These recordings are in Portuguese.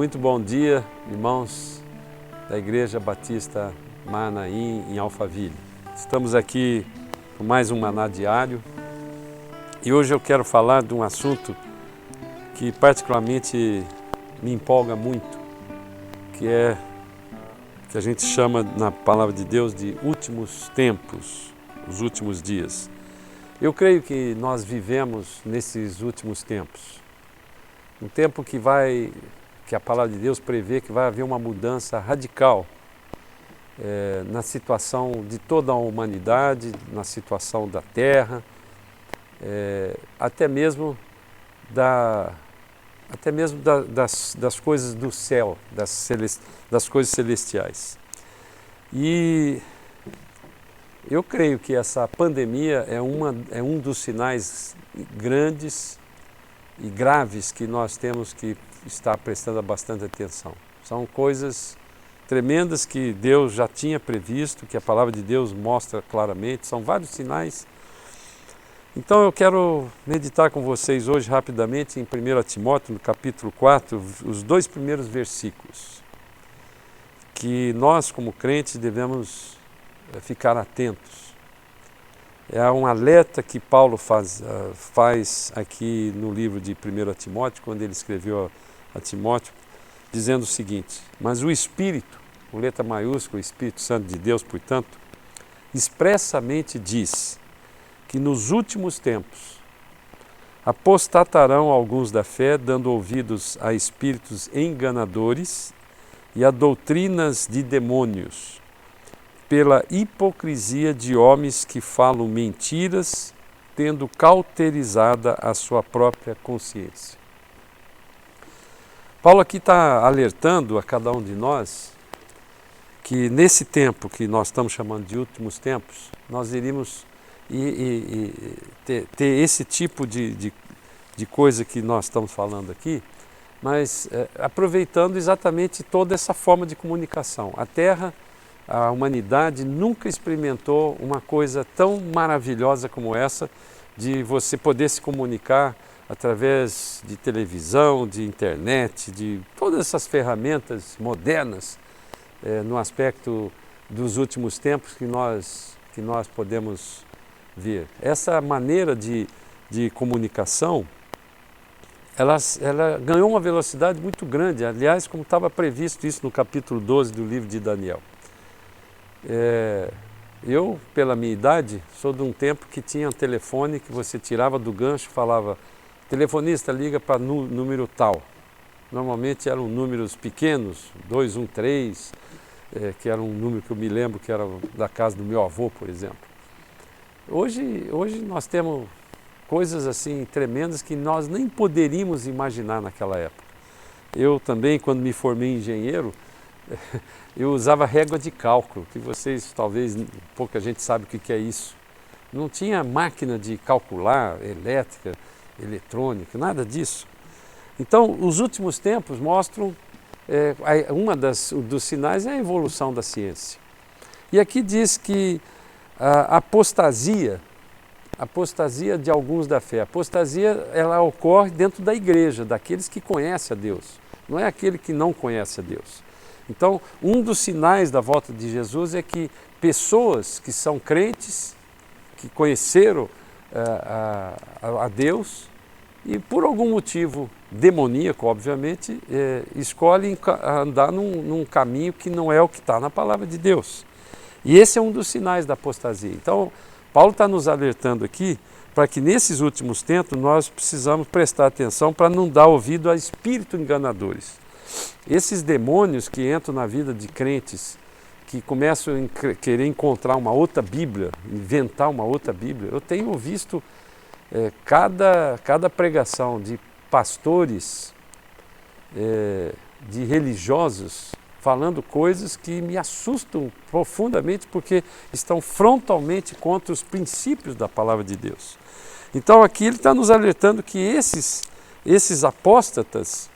Muito bom dia, irmãos da Igreja Batista Manaim, em Alphaville. Estamos aqui com mais um Maná Diário e hoje eu quero falar de um assunto que particularmente me empolga muito, que é que a gente chama na Palavra de Deus de últimos tempos, os últimos dias. Eu creio que nós vivemos nesses últimos tempos, um tempo que a Palavra de Deus prevê que vai haver uma mudança radical na situação de toda a humanidade, na situação da terra, até mesmo das coisas do céu, das coisas celestiais. E eu creio que essa pandemia é um dos sinais grandes e graves que nós temos que estar prestando bastante atenção. São coisas tremendas que Deus já tinha previsto, que a Palavra de Deus mostra claramente, são vários sinais. Então eu quero meditar com vocês hoje rapidamente em 1 Timóteo, no capítulo 4, os 2 primeiros versículos, que nós como crentes devemos ficar atentos. É um alerta que Paulo faz aqui no livro de 1 Timóteo, quando ele escreveu a Timóteo, dizendo o seguinte: mas o Espírito, com letra maiúscula, o Espírito Santo de Deus, portanto, expressamente diz que nos últimos tempos apostatarão alguns da fé, dando ouvidos a espíritos enganadores e a doutrinas de demônios, pela hipocrisia de homens que falam mentiras, tendo cauterizada a sua própria consciência. Paulo aqui está alertando a cada um de nós que nesse tempo que nós estamos chamando de últimos tempos, nós iríamos ter esse tipo de coisa que nós estamos falando aqui, mas aproveitando exatamente toda essa forma de comunicação. A humanidade nunca experimentou uma coisa tão maravilhosa como essa, de você poder se comunicar através de televisão, de internet, de todas essas ferramentas modernas no aspecto dos últimos tempos que nós podemos ver. Essa maneira de comunicação, ela ganhou uma velocidade muito grande, aliás, como estava previsto isso no capítulo 12 do livro de Daniel. Eu, pela minha idade, sou de um tempo que tinha um telefone que você tirava do gancho e falava: telefonista, liga para número tal. Normalmente eram números pequenos, 213, que era um número que eu me lembro que era da casa do meu avô, por exemplo. Hoje nós temos coisas assim tremendas que nós nem poderíamos imaginar naquela época. Eu também, quando me formei engenheiro, eu usava régua de cálculo, que vocês talvez pouca gente sabe o que é isso. Não tinha máquina de calcular, elétrica, eletrônica, nada disso. Então, os últimos tempos mostram, dos sinais é a evolução da ciência. E aqui diz que a apostasia de alguns da fé, a apostasia ela ocorre dentro da igreja, daqueles que conhecem a Deus, não é aquele que não conhece a Deus. Então, um dos sinais da volta de Jesus é que pessoas que são crentes, que conheceram a Deus e por algum motivo demoníaco, obviamente, escolhem andar num caminho que não é o que está na palavra de Deus. E esse é um dos sinais da apostasia. Então, Paulo está nos alertando aqui para que nesses últimos tempos nós precisamos prestar atenção para não dar ouvido a espíritos enganadores. Esses demônios que entram na vida de crentes, que começam a querer encontrar uma outra Bíblia, inventar uma outra Bíblia. Eu tenho visto cada pregação de pastores, de religiosos, falando coisas que me assustam profundamente, porque estão frontalmente contra os princípios da palavra de Deus. Então aqui ele está nos alertando que esses apóstatas,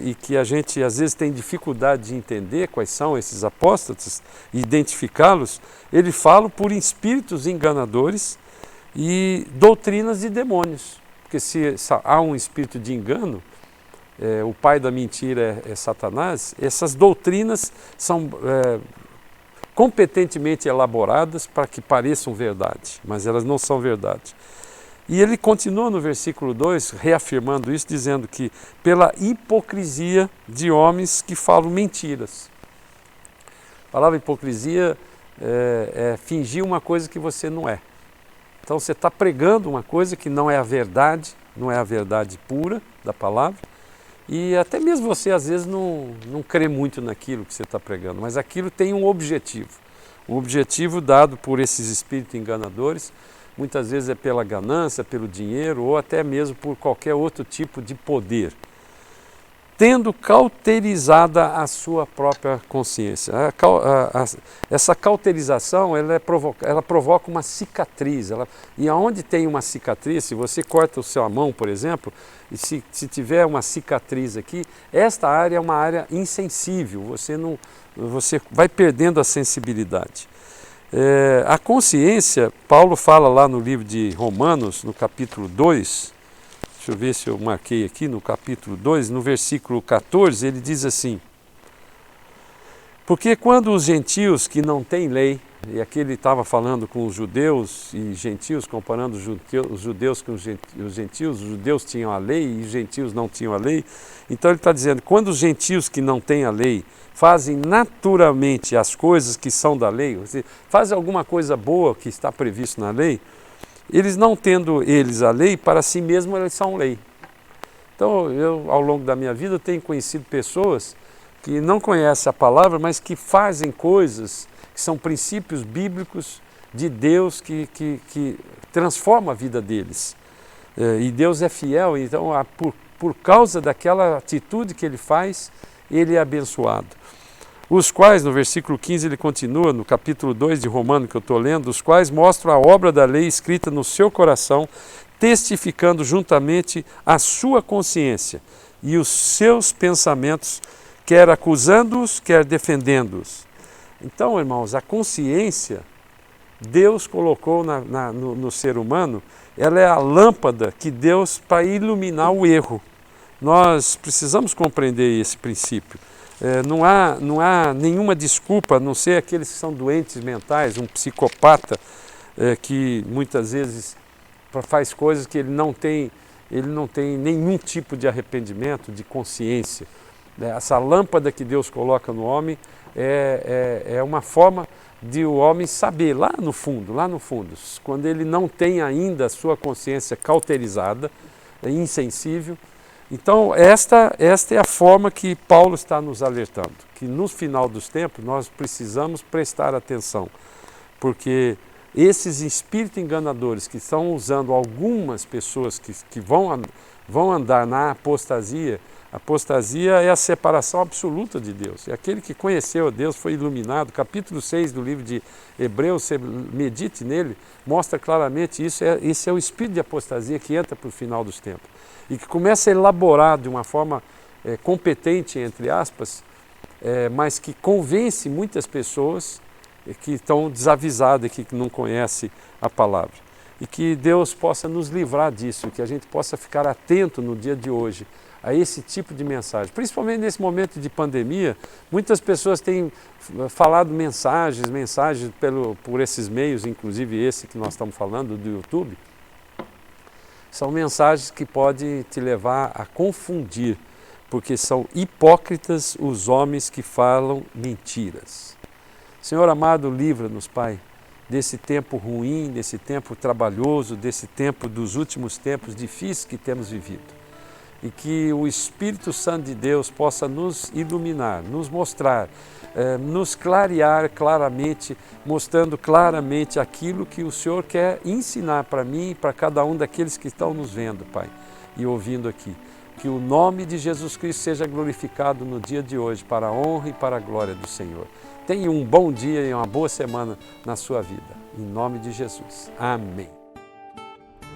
e que a gente às vezes tem dificuldade de entender quais são esses apóstatas e identificá-los, ele fala por espíritos enganadores e doutrinas de demônios. Porque se há um espírito de engano, o pai da mentira é Satanás, essas doutrinas são competentemente elaboradas para que pareçam verdade, mas elas não são verdade. E ele continua no versículo 2, reafirmando isso, dizendo que pela hipocrisia de homens que falam mentiras. A palavra hipocrisia é fingir uma coisa que você não é. Então você está pregando uma coisa que não é a verdade, não é a verdade pura da palavra, e até mesmo você às vezes não crê muito naquilo que você está pregando, mas aquilo tem um objetivo dado por esses espíritos enganadores. Muitas vezes é pela ganância, pelo dinheiro ou até mesmo por qualquer outro tipo de poder, tendo cauterizada a sua própria consciência. Essa cauterização ela provoca uma cicatriz. E aonde tem uma cicatriz, se você corta a sua mão, por exemplo, e se tiver uma cicatriz aqui, esta área é uma área insensível, você vai perdendo a sensibilidade. A consciência, Paulo fala lá no livro de Romanos, no capítulo 2, deixa eu ver se eu marquei aqui, no capítulo 2, no versículo 14, ele diz assim: porque quando os gentios que não têm lei, e aqui ele estava falando com os judeus e gentios, comparando os judeus com os gentios tinham a lei e os gentios não tinham a lei, então ele está dizendo, quando os gentios que não têm a lei fazem naturalmente as coisas que são da lei, ou seja, fazem alguma coisa boa que está previsto na lei, eles não tendo eles a lei, para si mesmos eles são lei. Então eu, ao longo da minha vida, tenho conhecido pessoas que não conhecem a palavra, mas que fazem coisas que são princípios bíblicos de Deus que transformam a vida deles. E Deus é fiel, então por causa daquela atitude que ele faz, ele é abençoado. Os quais, no versículo 15, ele continua, no capítulo 2 de Romanos que eu estou lendo, os quais mostram a obra da lei escrita no seu coração, testificando juntamente a sua consciência e os seus pensamentos, quer acusando-os, quer defendendo-os. Então, irmãos, a consciência, Deus colocou no ser humano, ela é a lâmpada que Deus, para iluminar o erro. Nós precisamos compreender esse princípio. Não há nenhuma desculpa, a não ser aqueles que são doentes mentais, um psicopata que muitas vezes faz coisas que ele não tem nenhum tipo de arrependimento, de consciência. Essa lâmpada que Deus coloca no homem é uma forma de o homem saber lá no fundo, quando ele não tem ainda a sua consciência cauterizada, insensível. Então esta é a forma que Paulo está nos alertando, que no final dos tempos nós precisamos prestar atenção, porque esses espíritos enganadores que estão usando algumas pessoas que vão andar na apostasia. A apostasia é a separação absoluta de Deus. E aquele que conheceu a Deus foi iluminado. Capítulo 6 do livro de Hebreus, você medite nele, mostra claramente isso. Esse é o espírito de apostasia que entra para o final dos tempos. E que começa a elaborar de uma forma competente, entre aspas, mas que convence muitas pessoas que estão desavisadas, que não conhecem a palavra. E que Deus possa nos livrar disso, que a gente possa ficar atento no dia de hoje a esse tipo de mensagem. Principalmente nesse momento de pandemia, muitas pessoas têm falado mensagens por esses meios, inclusive esse que nós estamos falando, do YouTube. São mensagens que podem te levar a confundir, porque são hipócritas os homens que falam mentiras. Senhor amado, livra-nos, Pai, desse tempo ruim, desse tempo trabalhoso, desse tempo dos últimos tempos difíceis que temos vivido. E que o Espírito Santo de Deus possa nos iluminar, nos mostrar, nos clarear claramente, mostrando claramente aquilo que o Senhor quer ensinar para mim e para cada um daqueles que estão nos vendo, Pai, e ouvindo aqui. Que o nome de Jesus Cristo seja glorificado no dia de hoje, para a honra e para a glória do Senhor. Tenha um bom dia e uma boa semana na sua vida. Em nome de Jesus. Amém.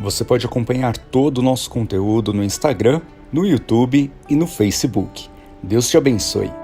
Você pode acompanhar todo o nosso conteúdo no Instagram, no YouTube e no Facebook. Deus te abençoe.